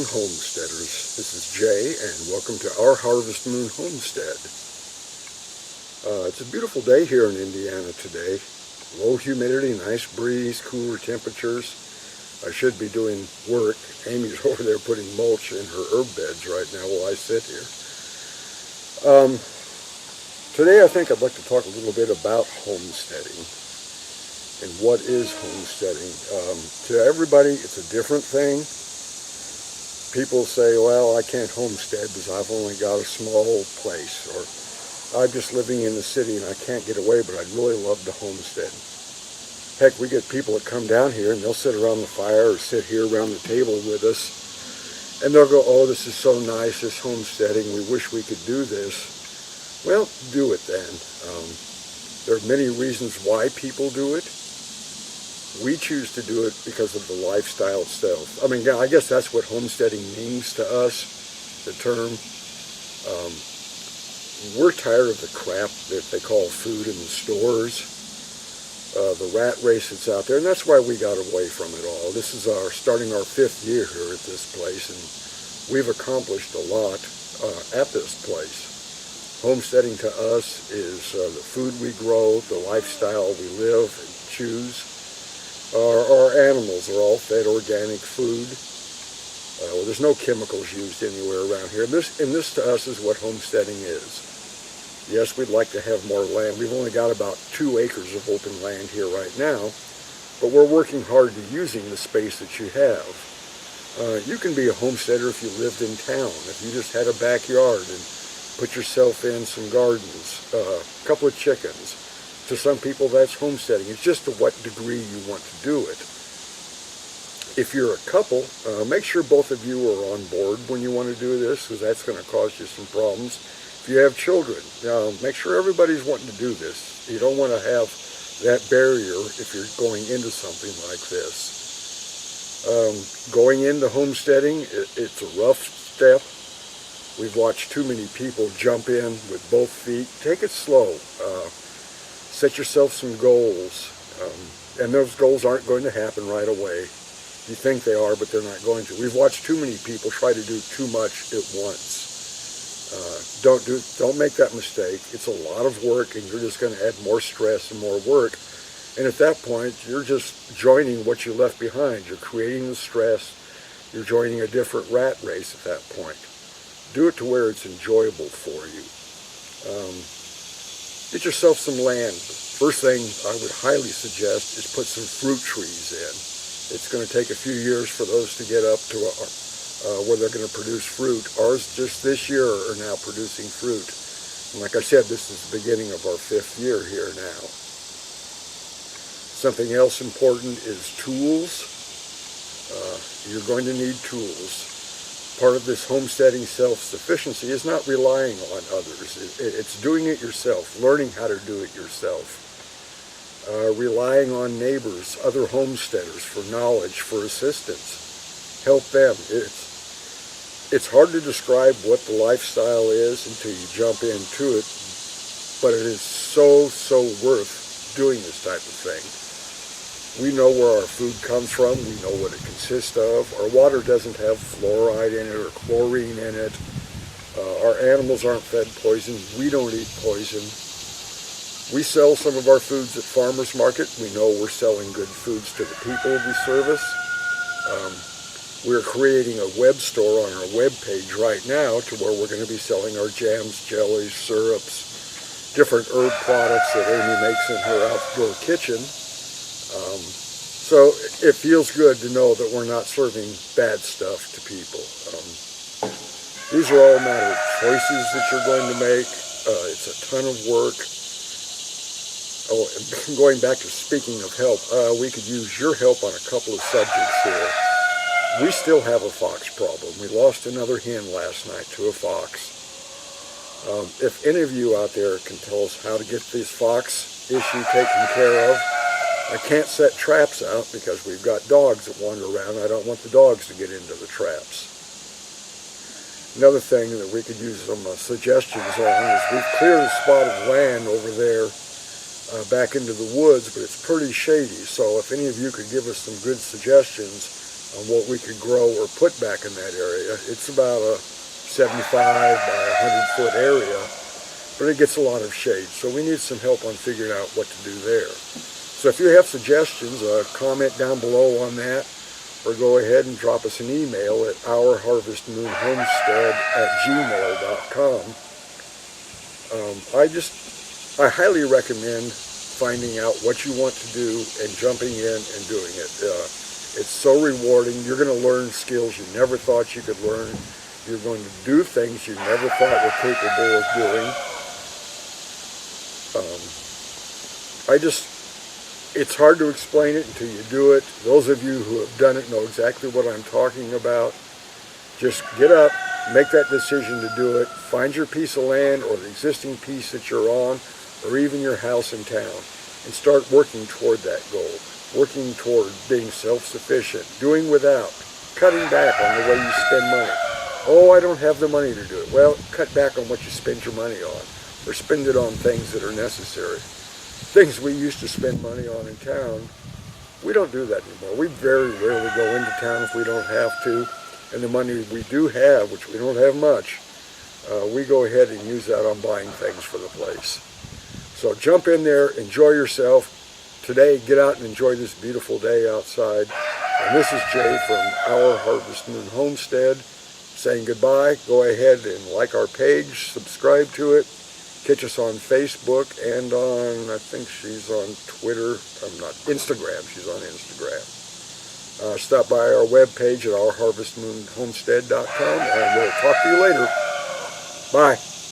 homesteaders. This is Jay, and welcome to our Harvest Moon homestead. It's a beautiful day here in Indiana today. Low humidity, nice breeze, cooler temperatures. I should be doing work. Amy's over there putting mulch in her herb beds right now while I sit here. Today I think I'd like to talk a little bit about homesteading. And what is homesteading? To everybody, it's a different thing. People say, well, I can't homestead because I've only got a small place, or I'm just living in the city and I can't get away, but I'd really love to homestead. Heck, we get people that come down here and they'll sit around the fire or sit here around the table with us, and they'll go, oh, this is so nice, this homesteading, we wish we could do this. Well, do it then. There are many reasons why people do it. We choose to do it because of the lifestyle itself. I mean, I guess that's what homesteading means to us, the term. We're tired of the crap that they call food in the stores, the rat race that's out there, and that's why we got away from it all. This is starting our 5th year here at this place, and we've accomplished a lot at this place. Homesteading to us is the food we grow, the lifestyle we live and choose. Our animals are all fed organic food. There's no chemicals used anywhere around here. And this to us is what homesteading is. Yes, we'd like to have more land. We've only got about 2 acres of open land here right now, but we're working hard to using the space that you have. You can be a homesteader if you lived in town, if you just had a backyard and put yourself in some gardens, a couple of chickens. To some people, that's homesteading. It's just to what degree you want to do it. If you're a couple, make sure both of you are on board when you want to do this, because that's going to cause you some problems. If you have children, make sure everybody's wanting to do this. You don't want to have that barrier if you're going into something like this. Going into homesteading, it's a rough step. We've watched too many people jump in with both feet. Take it slow. Set yourself some goals, and those goals aren't going to happen right away. You think they are, but they're not going to. We've watched too many people try to do too much at once. Don't make that mistake. It's a lot of work, and you're just going to add more stress and more work. And at that point, you're just joining what you left behind. You're creating the stress. You're joining a different rat race at that point. Do it to where it's enjoyable for you. Get yourself some land. First thing I would highly suggest is put some fruit trees in. It's going to take a few years for those to get up to where they're going to produce fruit. Ours just this year are now producing fruit. And like I said, this is the beginning of our 5th year here now. Something else important is tools. You're going to need tools. Part of this homesteading self-sufficiency is not relying on others. It's doing it yourself, learning how to do it yourself. Relying on neighbors, other homesteaders for knowledge, for assistance. Help them. It's hard to describe what the lifestyle is until you jump into it, but it is so worth doing this type of thing. We know where our food comes from. We know what it consists of. Our water doesn't have fluoride in it or chlorine in it. Our animals aren't fed poison. We don't eat poison. We sell some of our foods at farmers market. We know we're selling good foods to the people we service. We're creating a web store on our web page right now to where we're going to be selling our jams, jellies, syrups, different herb products that Amy makes in her outdoor kitchen. So it feels good to know that we're not serving bad stuff to people. These are all a matter of choices that you're going to make. It's a ton of work. Oh, and going back to speaking of help, we could use your help on a couple of subjects here. We still have a fox problem. We lost another hen last night to a fox. If any of you out there can tell us how to get this fox issue taken care of, I can't set traps out because we've got dogs that wander around. I don't want the dogs to get into the traps. Another thing that we could use some suggestions on is we've cleared a spot of land over there back into the woods, but it's pretty shady. So if any of you could give us some good suggestions on what we could grow or put back in that area. It's about a 75 by 100-foot area, but it gets a lot of shade. So we need some help on figuring out what to do there. So if you have suggestions, comment down below on that, or go ahead and drop us an email at ourharvestmoonhomestead@gmail.com. I highly recommend finding out what you want to do and jumping in and doing it. It's so rewarding. You're going to learn skills you never thought you could learn. You're going to do things you never thought were capable of doing. It's hard to explain it until you do it. Those of you who have done it know exactly what I'm talking about. Just get up, make that decision to do it, find your piece of land or the existing piece that you're on, or even your house in town, and start working toward that goal, working toward being self-sufficient, doing without, cutting back on the way you spend money. Oh, I don't have the money to do it. Well, cut back on what you spend your money on, or spend it on things that are necessary. Things we used to spend money on in town, we don't do that anymore. We very rarely go into town if we don't have to, and the money we do have, which we don't have much, we go ahead and use that on buying things for the place. So jump in there, enjoy yourself. Today, get out and enjoy this beautiful day outside. And this is Jay from Our Harvest Moon Homestead saying goodbye. Go ahead and like our page, subscribe to it. Catch us on Facebook and on, I think she's on Twitter, Instagram. She's on Instagram. Stop by our webpage at ourharvestmoonhomestead.com, and we'll talk to you later. Bye.